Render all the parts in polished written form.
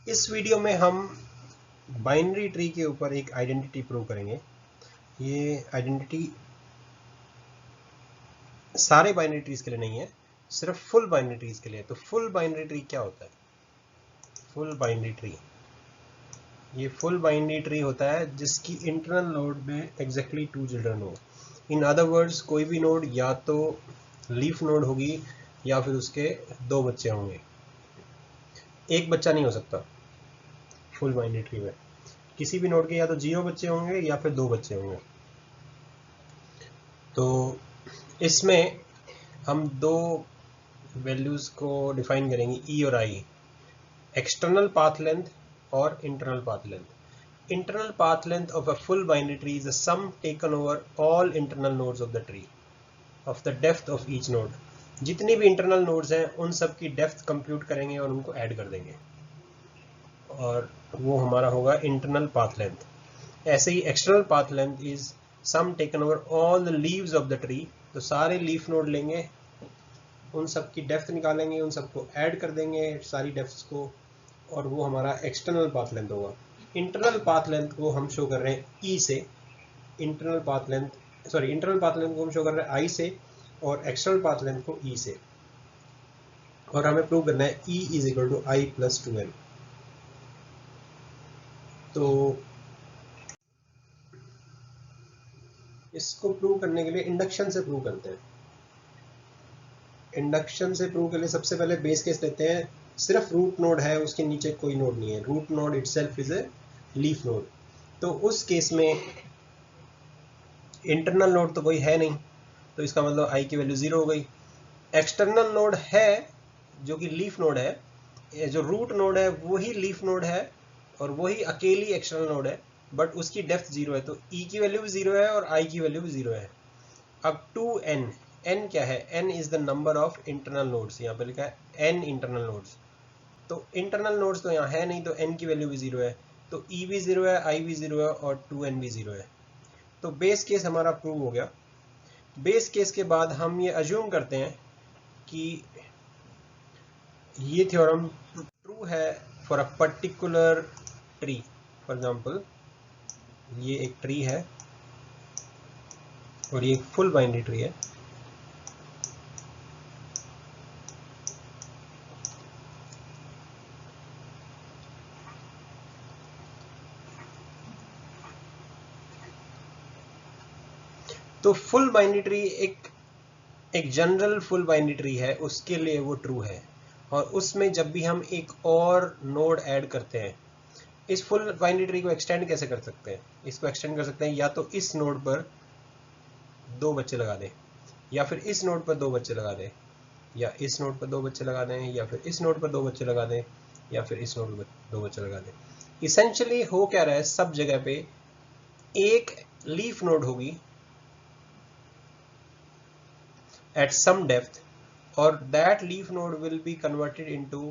इस वीडियो में हम बाइनरी ट्री के ऊपर एक आइडेंटिटी प्रूव करेंगे। ये आइडेंटिटी सारे बाइनरी ट्रीज के लिए नहीं है, सिर्फ फुल बाइनरी ट्रीज के लिए। तो फुल बाइनरी ट्री क्या होता है? फुल बाइनरी ट्री, ये फुल बाइनरी ट्री होता है जिसकी इंटरनल नोड में एग्जैक्टली 2 चिल्ड्रन हो। इन अदर वर्ड्स, कोई भी नोड या तो लीफ नोड होगी या फिर उसके 2 बच्चे होंगे। एक बच्चा नहीं हो सकता फुल बाइनरी ट्री में। किसी भी नोड के या तो 0 बच्चे होंगे या फिर 2 बच्चे होंगे। तो इसमें हम 2 वैल्यूज को डिफाइन करेंगे, ई और आई, एक्सटर्नल पाथ लेंथ और internal path length. Internal path length of a full binary tree is the sum taken over all internal nodes of the tree of the depth of each node. जितनी भी internal nodes हैं उन सब की depth compute करेंगे और उनको add कर देंगे, और वो हमारा होगा इंटरनल पाथ लेंथ। ऐसे ही external path length is sum taken over all the leaves of the tree. तो सारे लीफ नोड लेंगे, उन सब की डेप्थ निकालेंगे, उन सबको ऐड कर देंगे सारी डेप्थ्स को, और वो हमारा एक्सटर्नल पाथ लेंथ होगा। इंटरनल पाथ लेंथ को हम शो कर रहे हैं ई से, internal path length internal path length को हम शो कर रहे हैं आई से और एक्सटर्नल पाथ लेंथ को ई से। और हमें प्रूव करना है E is equal to I plus 2n। तो इसको प्रूव करने के लिए इंडक्शन से प्रूव करते हैं। इंडक्शन से प्रूव के लिए सबसे पहले बेस केस लेते हैं, सिर्फ रूट नोड है, उसके नीचे कोई नोड नहीं है, root node itself is a leaf node. तो उस केस में इंटरनल नोड तो कोई है नहीं, तो इसका मतलब आई की वैल्यू 0 हो गई। एक्सटर्नल नोड है जो कि लीफ नोड है, जो रूट नोड है वही लीफ नोड है और वही अकेली एक्सटर्नल नोड है, बट उसकी डेप्थ 0 है, तो ई की वैल्यू भी 0 है और आई की वैल्यू भी 0 है। अब 2n, n क्या है? n is the number of internal nodes, यहाँ पे लिखा है n इंटरनल नोड्स। तो इंटरनल नोड्स तो यहाँ है नहीं, तो n की वैल्यू भी 0 है, तो e भी 0 है, i भी 0 है और 2n भी 0 है। तो बेस केस हमारा प्रूव हो गया। बेस केस के बाद हम ये अज्यूम करते हैं कि ये थ्योरम ट्रू है for a particular tree. For example ये एक ट्री है और ये एक फुल बाइनरी ट्री है। तो फुल बाइनरी ट्री एक जनरल फुल बाइनरी ट्री है, उसके लिए वो ट्रू है। और उसमें जब भी हम एक और नोड ऐड करते हैं, इस फुल बाइनरी ट्री को एक्सटेंड कैसे कर सकते हैं? इसको एक्सटेंड कर सकते हैं या तो इस नोड पर 2 बच्चे लगा दें, या फिर इस नोड पर 2 बच्चे लगा दें, या इस नोड पर 2 बच्चे लगा दें, या फिर इस नोड पर 2 बच्चे लगा दें, या फिर इस नोड पर 2 बच्चे लगा दें। इसेंशियली हो क्या रहा है, सब जगह पे एक लीफ नोड होगी at some depth, or that leaf node will be converted into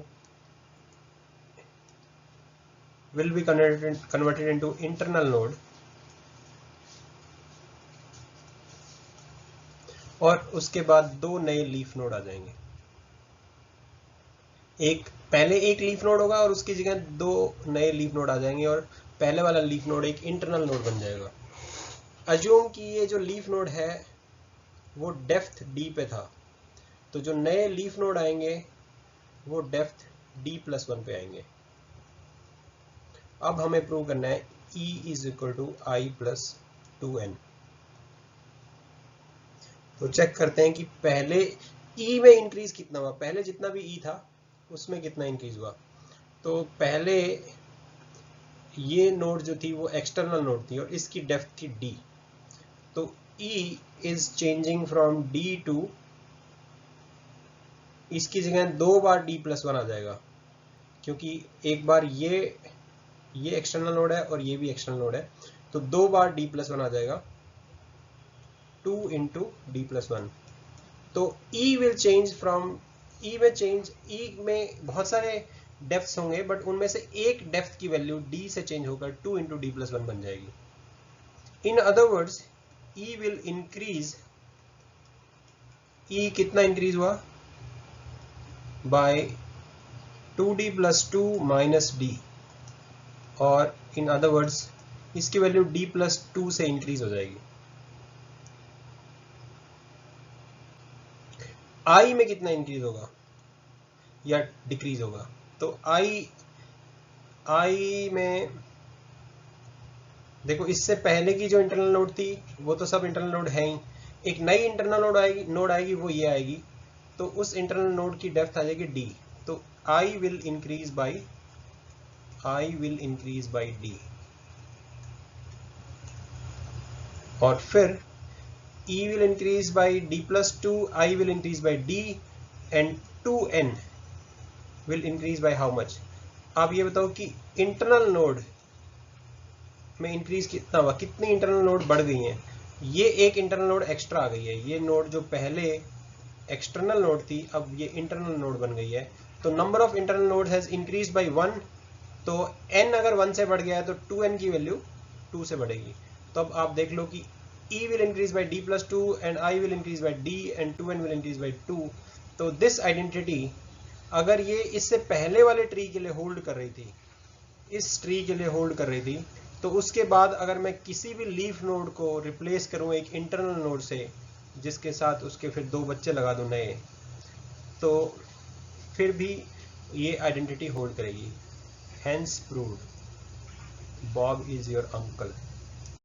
internal node, और उसके बाद 2 नए लीफ नोड आ जाएंगे। पहले एक लीफ नोड होगा और उसकी जगह 2 नए लीफ नोड आ जाएंगे, और पहले वाला लीफ नोड एक इंटरनल नोड बन जाएगा। अज्यूम कि ये जो लीफ नोड है वो डेप्थ d पे था, तो जो नए लीफ नोड आएंगे वो डेप्थ d+1 पे आएंगे। अब हमें प्रूव करना है E is equal to I plus 2n। तो चेक करते हैं कि पहले E में इंक्रीज कितना हुआ, पहले जितना भी E था उसमें कितना इंक्रीज हुआ। तो पहले ये नोड जो थी वो एक्सटर्नल नोड थी और इसकी डेप्थ थी D, तो E इज चेंजिंग फ्रॉम D टू, इसकी जगह 2 बार D+1 आ जाएगा, क्योंकि एक बार ये एक्सटर्नल नोड है और ये भी एक्सटर्नल नोड है, तो 2 बार D+1 आ जाएगा, 2 इंटू D+1। तो E will change from, E में बहुत सारे डेप्थ्स होंगे, बट उनमें से एक डेप्थ की वैल्यू D से चेंज होकर 2 इंटू D+1 बन जाएगी। In other words E will increase, E कितना इंक्रीज हुआ? By 2d plus 2 minus D, और इन अदर वर्ड्स इसकी वैल्यू d प्लस 2 से इंक्रीज हो जाएगी। i में कितना इंक्रीज होगा या डिक्रीज होगा? तो i में देखो, इससे पहले की जो इंटरनल नोड थी वो तो सब इंटरनल नोड है ही, एक नई इंटरनल नोड आएगी वो ये आएगी, तो उस इंटरनल नोड की डेप्थ आ जाएगी d, तो i will increase by d, और फिर e will increase by d plus 2, I will increase by d, and 2n will increase by how much? आप ये बताओ कि इंटरनल नोड में इंक्रीज कितना हुआ, कितनी इंटरनल नोड बढ़ गई हैं? ये एक इंटरनल नोड एक्स्ट्रा आ गई है, ये नोड जो पहले एक्सटर्नल नोड थी अब ये इंटरनल नोड बन गई है, तो number of internal node has increase by 1, तो n अगर 1 से बढ़ गया है तो 2n की वैल्यू 2 से बढ़ेगी। तो अब आप देख लो कि e will increase by d plus 2 and I will increase by d and 2n will increase by 2, तो this identity अगर ये इससे पहले वाले ट्री के लिए होल्ड कर रही थी, इस ट्री के लिए होल्ड कर रही थी, तो उसके बाद अगर मैं किसी भी लीफ नोड को रिप्लेस करूं एक इंटरनल नोड से जिसके साथ उसके फिर 2 बच्चे लगा दूं नए, तो फिर भी ये आइडेंटिटी होल्ड करेगी। Hence proved Bob is your uncle।